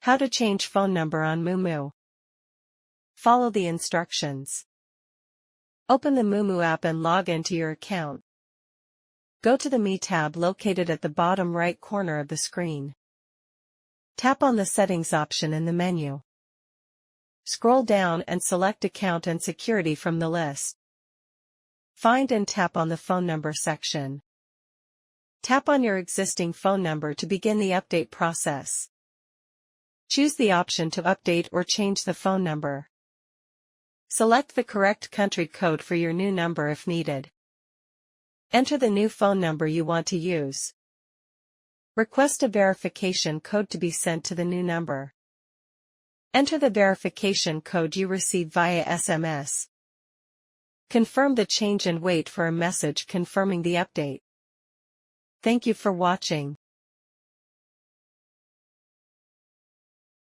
How to change phone number on Moomoo. Follow the instructions. Open the Moomoo app and log into your account. Go to the Me tab located at the bottom right corner of the screen. Tap on the Settings option in the menu. Scroll down and select Account and Security from the list. Find and tap on the Phone Number section. Tap on your existing phone number to begin the update process. Choose the option to update or change the phone number. Select the correct country code for your new number if needed. Enter the new phone number you want to use. Request a verification code to be sent to the new number. Enter the verification code you received via SMS. Confirm the change and wait for a message confirming the update. Thank you for watching.